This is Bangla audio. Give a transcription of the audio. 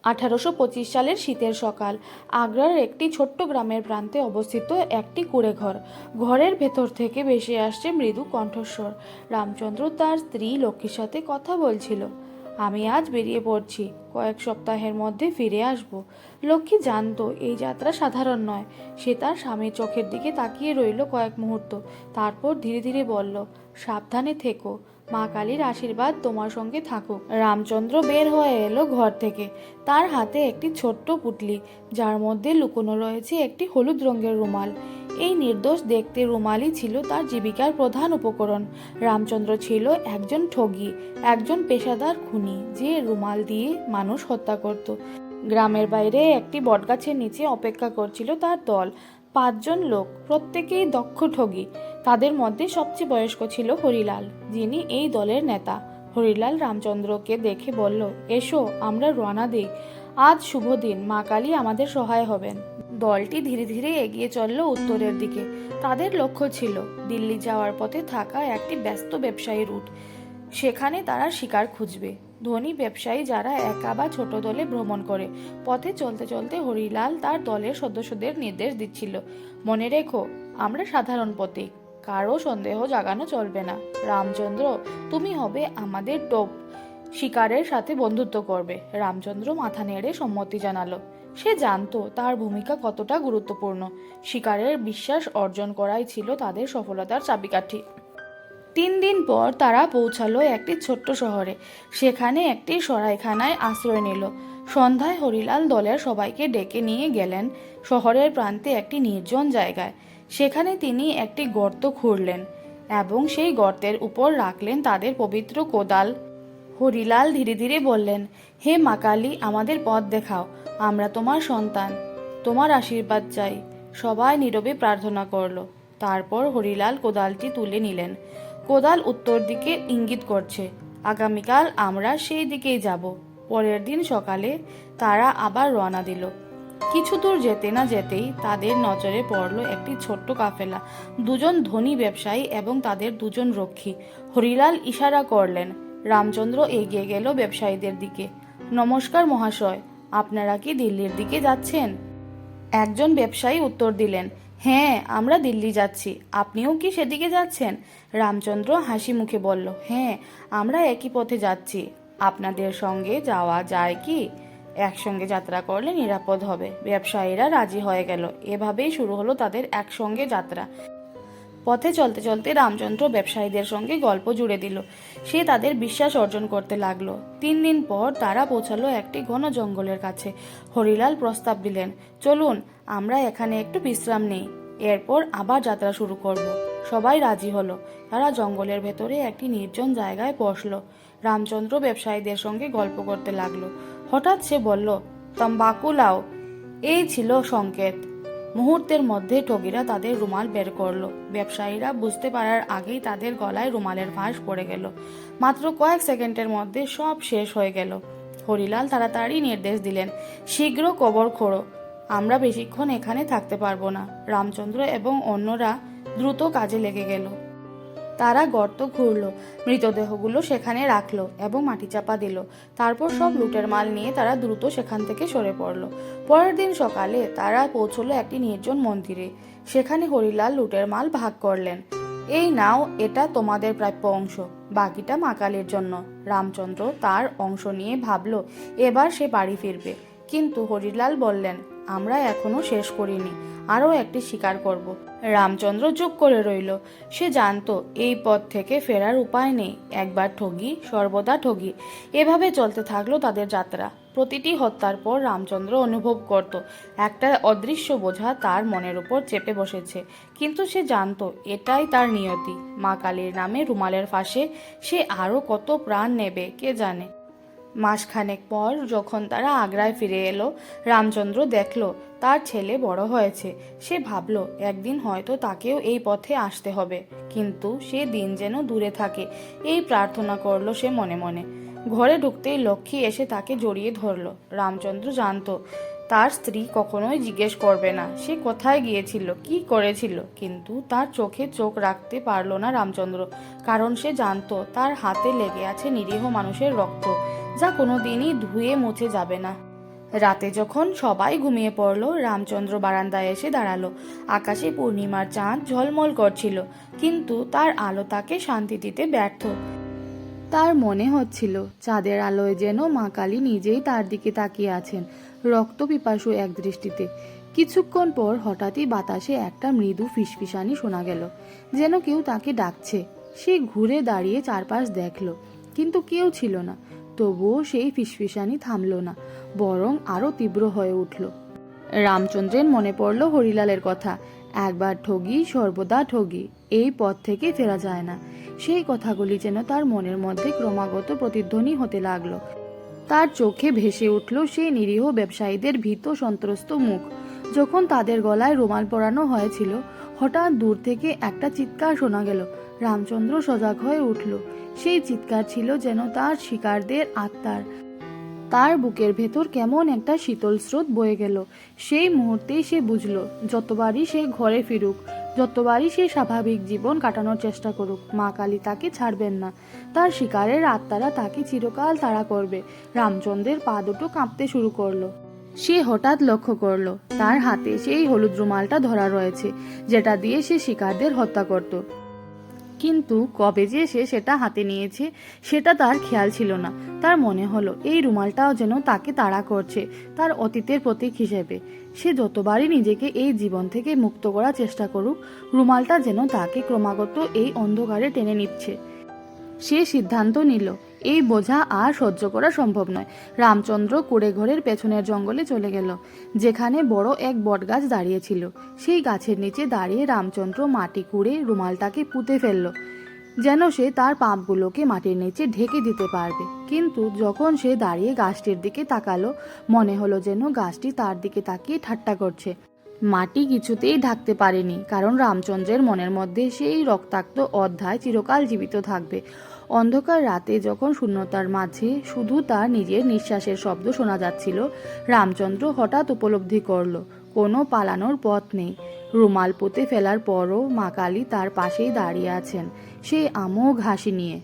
1825 সালের শীতের সকাল। আগ্রার একটি ছোট্ট গ্রামের প্রান্তে অবস্থিত একটি কুঁড়েঘর। ঘরের ভেতর থেকে ভেসে আসছে মৃদু কণ্ঠস্বর। রামচন্দ্র তার স্ত্রী লক্ষ্মীর সাথে কথা বলছিল। আমি আজ বেরিয়ে পড়ছি, কয়েক সপ্তাহের মধ্যে ফিরে আসব। লক্ষ্মী জানতো এই যাত্রা সাধারণ নয়। সে তার স্বামীর চোখের দিকে তাকিয়ে রইল কয়েক মুহূর্ত, তারপর ধীরে ধীরে বলল, সাবধানে থেকো, মা কালীর আশীর্বাদ তোমার সঙ্গে থাকুক। রামচন্দ্র বের হয়ে এলো ঘর থেকে। তার হাতে একটি ছোট্ট পুটলি, যার মধ্যে লুকোনো রয়েছে একটি হলুদ রঙের রুমাল। এই নির্দোষ দেখতে রুমালই ছিল তার জীবিকার প্রধান উপকরণ। রামচন্দ্র ছিল একজন ঠগী, একজন পেশাদার খুনি, যে রুমাল দিয়ে মানুষ হত্যা করত। গ্রামের বাইরে একটি বটগাছের নিচে অপেক্ষা করছিল তার দল, 5 জন লোক, প্রত্যেকেই দক্ষ ঠগী। তাদের মধ্যে সবচেয়ে বয়স্ক ছিল হরিলাল, যিনি এই দলের নেতা। হরিলাল রামচন্দ্রকে দেখে বলল, এসো, আমরা রওনা দিই। আজ শুভ দিন, মা কালী আমাদের সহায় হবেন। দলটি ধীরে ধীরে এগিয়ে চলল উত্তরের দিকে। তাদের লক্ষ্য ছিল দিল্লি যাওয়ার পথে থাকা একটি ব্যস্ত ব্যবসায়ী রুট। সেখানে তারা শিকার খুঁজবে। ধনী ব্যবসায়ী যারা একা বা ছোট দলে ভ্রমণ করে। পথে চলতে চলতে হরিলাল তার দলের সদস্যদের নির্দেশ দিচ্ছিল, মনে রেখো, আমরা সাধারণ পথিক, কারো সন্দেহ জাগানো চলবে না। রামচন্দ্র, তুমি হবে আমাদের টোপ, শিকারের সাথে বন্ধুত্ব করবে। রামচন্দ্র মাথা নেড়ে সম্মতি জানালো। সে জানতো তার ভূমিকা কতটা গুরুত্বপূর্ণ। শিকারের বিশ্বাস অর্জন করাই ছিল তাদের সফলতার চাবিকাঠি। 3 দিন পর তারা পৌঁছালো একটি ছোট্ট শহরে। সেখানে একটি সরাইখানায় আশ্রয় নিল। সন্ধ্যায় হরিলাল দলের সবাইকে ডেকে নিয়ে গেলেন শহরের প্রান্তে একটি নির্জন জায়গায়। সেখানে তিনি একটি গর্ত খুঁড়লেন এবং সেই গর্তের উপর রাখলেন তাদের পবিত্র কোদাল। হরিলাল ধীরে ধীরে বললেন, হে মা কালী, আমাদের পথ দেখাও, আমরা তোমার সন্তান, তোমার আশীর্বাদ চাই। সবাই নীরবে প্রার্থনা করল। তারপর হরিলাল কোদালটি তুলে নিলেন। কোদাল উত্তর দিকে ইঙ্গিত করছে, আগামীকাল আমরা সেই দিকেই যাব। পরের দিন সকালে তারা আবার রওনা দিল। কিছু দূর যেতে না যেতেই তাদের নজরে পড়ল একটি ছোট্ট কাফেলা, 2 জন ধনী ব্যবসায়ী এবং তাদের 2 জন রক্ষী। হরিলাল ইশারা করলেন। রামচন্দ্র এগিয়ে গেল ব্যবসায়ীদের দিকে। নমস্কার মহাশয়, আপনারা কি দিল্লির দিকে যাচ্ছেন? একজন ব্যবসায়ী উত্তর দিলেন, হ্যাঁ, আমরা দিল্লি যাচ্ছি। আপনিও কি সেদিকে যাচ্ছেন? রামচন্দ্র হাসি মুখে বলল, হ্যাঁ, আমরা একই পথে যাচ্ছি। আপনাদের সঙ্গে যাওয়া যায় কি? একসঙ্গে যাত্রা করলে নিরাপদ হবে। ব্যবসায়ীরা রাজি হয়ে গেল। এভাবেই শুরু হলো তাদের একসঙ্গে যাত্রা। পথে চলতে চলতে রামচন্দ্র ব্যবসায়ীদের সঙ্গে গল্প জুড়ে দিল। সে তাদের বিশ্বাস অর্জন করতে লাগলো। 3 দিন পর তারা পৌঁছালো একটি ঘন জঙ্গলের কাছে। হরিলাল প্রস্তাব দিলেন, চলুন, আমরা এখানে একটু বিশ্রাম নেই, এরপর আবার যাত্রা শুরু করব। সবাই রাজি হলো। তারা জঙ্গলের ভেতরে একটি নির্জন জায়গায় বসলো। রামচন্দ্র ব্যবসায়ীদের সঙ্গে গল্প করতে লাগলো। হঠাৎ সে বলল, তম্বাকু লাও। এই ছিল সংকেত। মুহূর্তের মধ্যে ঠগীরা তাদের রুমাল বের করলো। ব্যবসায়ীরা বুঝতে পারার আগেই তাদের গলায় রুমালের ফাঁস পড়ে গেল। মাত্র কয়েক সেকেন্ডের মধ্যে সব শেষ হয়ে গেল। হরিলাল তাড়াতাড়ি নির্দেশ দিলেন, শীঘ্র কবর খোঁড়ো, আমরা বেশিক্ষণ এখানে থাকতে পারবো না। রামচন্দ্র এবং অন্যরা দ্রুত কাজে লেগে গেল। তারা গর্ত খুঁড়ল, মৃতদেহগুলো সেখানে রাখলো এবং মাটি চাপা দিল। তারপর সব লুটের মাল নিয়ে তারা দ্রুত সেখান থেকে সরে পড়ল। পরের দিন সকালে তারা পৌঁছলো একটি নির্জন মন্দিরে। সেখানে হরিলাল লুটের মাল ভাগ করলেন। এই নাও, এটা তোমাদের প্রাপ্য অংশ, বাকিটা মা কালীর জন্য। রামচন্দ্র তার অংশ নিয়ে ভাবলো এবার সে বাড়ি ফিরবে। কিন্তু হরিলাল বললেন, আমরা এখনো শেষ করিনি, আরও একটি শিকার করব। রামচন্দ্র চুপ করে রইল। সে জানতো এই পথ থেকে ফেরার উপায় নেই। একবার ঠগী, সর্বদা ঠগী। এভাবে চলতে থাকলো তাদের যাত্রা। প্রতিটি হত্যার পর রামচন্দ্র অনুভব করত একটা অদৃশ্য বোঝা তার মনের উপর চেপে বসেছে। কিন্তু সে জানতো এটাই তার নিয়তি। মা কালীর নামে রুমালের ফাঁসে সে আরও কত প্রাণ নেবে কে জানে। মাসখানেক পর যখন তারা আগ্রায় ফিরে এলো, রামচন্দ্র দেখলো তার ছেলে বড় হয়েছে। সে ভাবলো একদিন হয়তো তাকেও এই পথে আসতে হবে, কিন্তু সে দিন যেন দূরে থাকে, এই প্রার্থনা করলো সে মনে মনে। ঘরে ঢুকতেই লক্ষ্মী এসে তাকে জড়িয়ে ধরলো। রামচন্দ্র জানতো তার স্ত্রী কখনোই জিজ্ঞেস করবে না সে কোথায় গিয়েছিল, কি করেছিল, কিন্তু তার চোখে চোখ রাখতে পারলো না রামচন্দ্র, কারণ সে জানতো তার হাতে লেগে আছে নিরীহ মানুষের রক্ত, যা কোনোদিনই ধুয়ে মুছে যাবে না। রাতে যখন সবাই ঘুমিয়ে পড়ল, রামচন্দ্র বারান্দায় এসে দাঁড়ালো। আকাশে পূর্ণিমার চাঁদ ঝলমল করছিল, কিন্তু তার আলো তাকে শান্তি দিতে ব্যর্থ। তার মনে হচ্ছিল চাঁদের আলোয় যেন মা কালী নিজেই তার দিকে তাকিয়ে আছেন, রক্ত পিপাসু এক দৃষ্টিতে। কিছুক্ষণ পর হঠাৎই বাতাসে একটা মৃদু ফিসফিসানি শোনা গেল, যেন কেউ তাকে ডাকছে। সে ঘুরে দাঁড়িয়ে চারপাশ দেখল, কিন্তু কেউ ছিল না। তবুও সেই ফিসফিসানি থামল না, বরং আরো তীব্র হয়ে উঠল। রামচন্দ্রের মনে পড়ল হরিলালের কথা, একবার ঠগি সর্বদা ঠগি, এই পথ থেকে ফেরা যায় না। সেই কথাগুলি যেন তার মনের মধ্যে ক্রমাগত প্রতিধ্বনি হতে লাগলো। তার চোখে ভেসে উঠল সেই নিরীহ ব্যবসায়ীদের ভীত সন্ত্রস্ত মুখ, যখন তাদের গলায় রুমাল পরানো হয়েছিল। হঠাৎ দূর থেকে একটা চিৎকার শোনা গেল। রামচন্দ্র সজাগ হয়ে উঠল। সেই চিৎকার ছিল যেন তার শিকারদের আত্মার। তার বুকের ভেতর কেমন একটা শীতল স্রোত বয়ে গেল। সেই মুহূর্তেই সে বুঝল, যতবারই সে ঘরে ফিরুক, যতবারই সে স্বাভাবিক জীবন কাটানোর চেষ্টা করুক, মা কালী তাকে ছাড়বেন না। তার শিকারের আত্মারা তাকে চিরকাল তাড়া করবে। রামচন্দ্রের পা দুটো কাঁপতে শুরু করলো। সে হঠাৎ লক্ষ্য করলো তার হাতে সেই হলুদ রুমালটা ধরা রয়েছে, যেটা দিয়ে সে শিকারদের হত্যা করত। কিন্তু কবে যে সে সেটা হাতে নিয়েছে সেটা তার খেয়াল ছিল না। তার মনে হলো এই রুমালটাও যেন তাকে তাড়া করছে, তার অতীতের প্রতীক হিসেবে। সে যতবারই নিজেকে এই জীবন থেকে মুক্ত করার চেষ্টা করুক, রুমালটা যেন তাকে ক্রমাগত এই অন্ধকারে টেনে নিচ্ছে। সে সিদ্ধান্ত নিল এই বোঝা আর সহ্য করা সম্ভব নয়। রামচন্দ্র কুড়ে ঘরের পেছনের জঙ্গলে চলে গেল, যেখানে বড় এক বটগাছ দাঁড়িয়েছিল। সেই গাছের নিচে দাঁড়িয়ে রামচন্দ্র মাটি কুড়ে রুমালটাকে পুঁতে ফেলল, যেন সে তার পাপগুলোকে মাটির নিচে ঢেকে দিতে পারবে। কিন্তু যখন সে দাঁড়িয়ে গাছটির দিকে তাকালো, মনে হলো যেন গাছটি তার দিকে তাকিয়ে ঠাট্টা করছে। মাটি কিছুতেই ঢাকতে পারেনি, কারণ রামচন্দ্রের মনের মধ্যে সেই রক্তাক্ত অধ্যায় চিরকাল জীবিত থাকবে। অন্ধকার রাতে যখন শূন্যতার মাঝে শুধু তার নিজের নিঃশ্বাসের শব্দ শোনা যাচ্ছিল, রামচন্দ্র হঠাৎ উপলব্ধি করল কোনো পালানোর পথ নেই। রুমাল পুঁতে ফেলার পরও মা কালী তার পাশেই দাঁড়িয়ে আছেন, সেই আমোঘ হাসি নিয়ে।